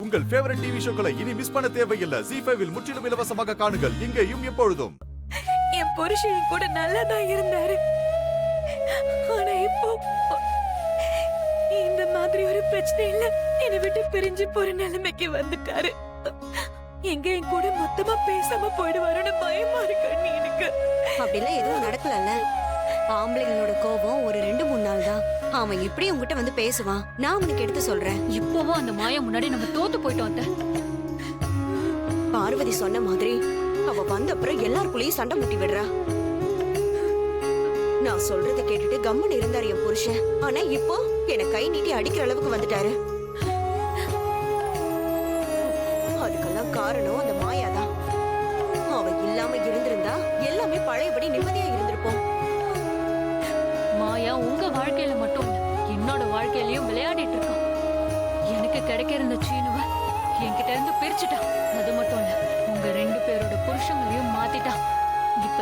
உங்கள் favourite TV ஷோக்களை இனி miss பண்ண தேவையில்லை. ZEE5 இல் முற்றிலும் இலவசமாக காணுங்கள், இங்கேயும் எப்பொழுதும். என் புருஷன் கூட நல்லாதான் இருந்தாரு. ஆனா இப்போ இந்த மாதிரி ஒரு பிரச்சனை இல்ல, என்னை விட்டு பிரிஞ்சு போற நிலைமைக்கு வந்துட்டாரு. எங்க என் கூட மொத்தமா பேசாம போயிடுவாருன்னு பயமா இருக்கு அண்ணி எனக்கு. அப்படிலாம் எதுவும் நடக்கலல்ல. ஆம்பளைங்களோட கோபம் ஒரு 2-3 நாள் தான். அவன் எப்படி உங்ககிட்ட வந்து பேசுவான், நான் அவனுக்கு எடுத்து சொல்றேன். இப்போவும் அந்த மாயா முன்னாடி நம்ம தோத்து போயிட்டோம். பார்வதி சொன்ன மாதிரி அவ வந்த அப்புறம் எல்லாருக்குள்ளேயும் சண்டை முட்டி விடுறா. நான் சொல்றதை கேட்டுட்டு கம்மன் இருந்தாரு என் புருஷன். ஆனா இப்போ என்ன கை நீட்டி அடிக்கிற அளவுக்கு வந்துட்டாரு. அதுக்கெல்லாம் காரணம் அந்த மாயாதான். அவ இல்லாம இருந்திருந்தா எல்லாமே பழையபடி நிம்மதியா இருந்திருப்போம். மாயா உங்க வாழ்க்கையில மட்டும் இல்ல, என்னோட வாழ்க்கையிலயும் விளையாடிட்டு இருக்கான். எனக்கு கிடைக்க இருந்த சீனுவ என்கிட்ட இருந்து பிரிச்சுட்டான். அது மட்டும் இல்ல, உங்க 2 பேரோட புருஷங்களையும் மாத்திட்டான். இப்ப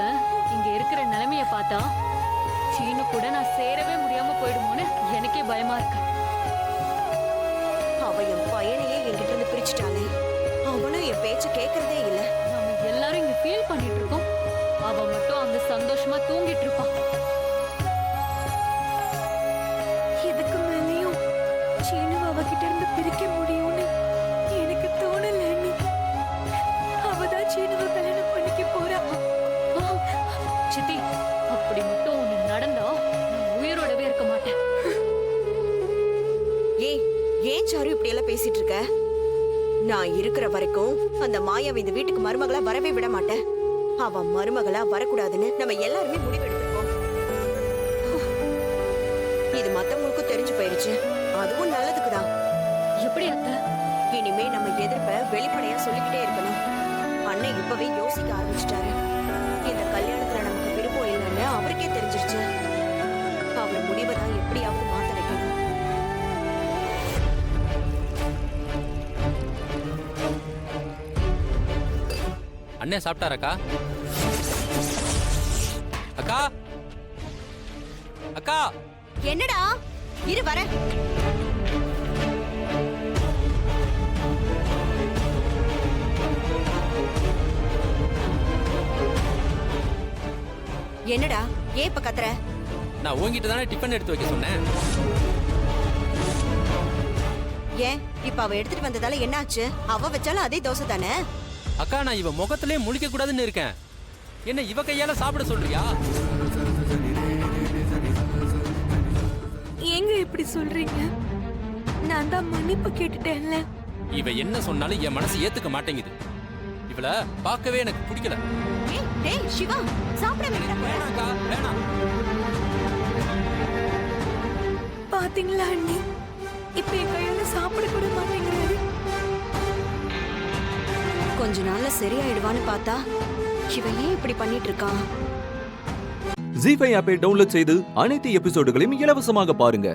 இங்க இருக்கிற நிலைமைய பார்த்தா சீனு கூட நான் சேரவே முடியாம போயிடுமோன்னு எனக்கே பயமா இருக்கு. அவ என் பையனையே என்கிட்ட இருந்து பிரிச்சுட்டானே, அவனும் என் பேச்ச கேக்குறதே இல்ல. நாம எல்லாரும் இங்க ஃபீல் பண்ணிட்டு இருக்கோம், அவ மட்டும் அங்க சந்தோஷமா தூங்கிட்டு இருப்பான். இதுக்கு மேலேயும் சீனு அவகிட்ட இருந்து பிரிக்க முடியும்னு எனக்கு தோணல அண்ணி. அவதான் சீனுவை கல்யாணம் பண்ணிக்க போறா. சித்தி, அப்படி மட்டும் ஒண்ணு நடந்தா நான் உயிரோடவே இருக்க மாட்டேன். ஏன் சாரு இப்படி எல்லாம் பேசிட்டு இருக்க? நான் இருக்கிற வரைக்கும் அந்த மாயாவை இந்த வீட்டுக்கு மருமகளா வரவே விட மாட்டேன். அவ மருமகளா வரக்கூடாதுன்னு நம்ம எல்லாருமே முடிவெடுத்திருக்கோம். இது மத்தவங்களுக்கும் தெரிஞ்சு போயிருச்சு, அதுவும் நல்லதுக்குதான். எப்படி அத்தை? இனிமே நம்ம எதிர்ப்ப வெளிப்படையா சொல்லிக்கிட்டே இருக்கணும். அண்ணன் இப்பவே யோசிக்க ஆரம்பிச்சிட்டாரு. இந்த கல்யாணத்துல நமக்கு விருப்பம் இல்லைன்னு அவருக்கே தெரிஞ்சிருச்சு. அவர் முடிவை தான் எப்படியாவது மாத்த வைக்கணும். அண்ணே சாப்பிட்டாரக்கா? அக்கா அக்கா என்னடா? இரு வர. என்னடா ஏன் இப்ப கத்துற? நான் உங்ககிட்ட தானே டிஃபன் எடுத்து வைக்க சொன்னேன். ஏன் இப்ப அவ எடுத்துட்டு வந்ததால என்னாச்சு? அவ வச்சாலும் அதே தோசை தானே. அக்கா, நான் இவ முகத்திலே முழிக்க கூடாதுன்னு இருக்கேன். என்ன இவ கையால சாப்பிட சொல்றியா? ஏங்க இப்படி சொல்றீங்க? நான் தான் மன்னிப்பு கேட்டுட்டேன்ல. இவ என்ன சொன்னாலும் என் மனசு ஏத்துக்க மாட்டேங்குது. இவள பார்க்கவே எனக்கு பிடிக்கல. டேய் சிவா, சாப்பிட வேணாக்கா, வேணாம். பாத்தீங்களா அண்ணி, இப்ப என் கையில சாப்பிட கூட மாட்டேங்கிறாரு. கொஞ்ச நாள்ல சரியாயிடுவான்னு பார்த்தா இவன் ஏன் இப்படி பண்ணிட்டு இருக்கான்? ZEE5 ஆப்பை டவுன்லோட் செய்து அனைத்து எபிசோடுகளையும் இலவசமாக பாருங்க.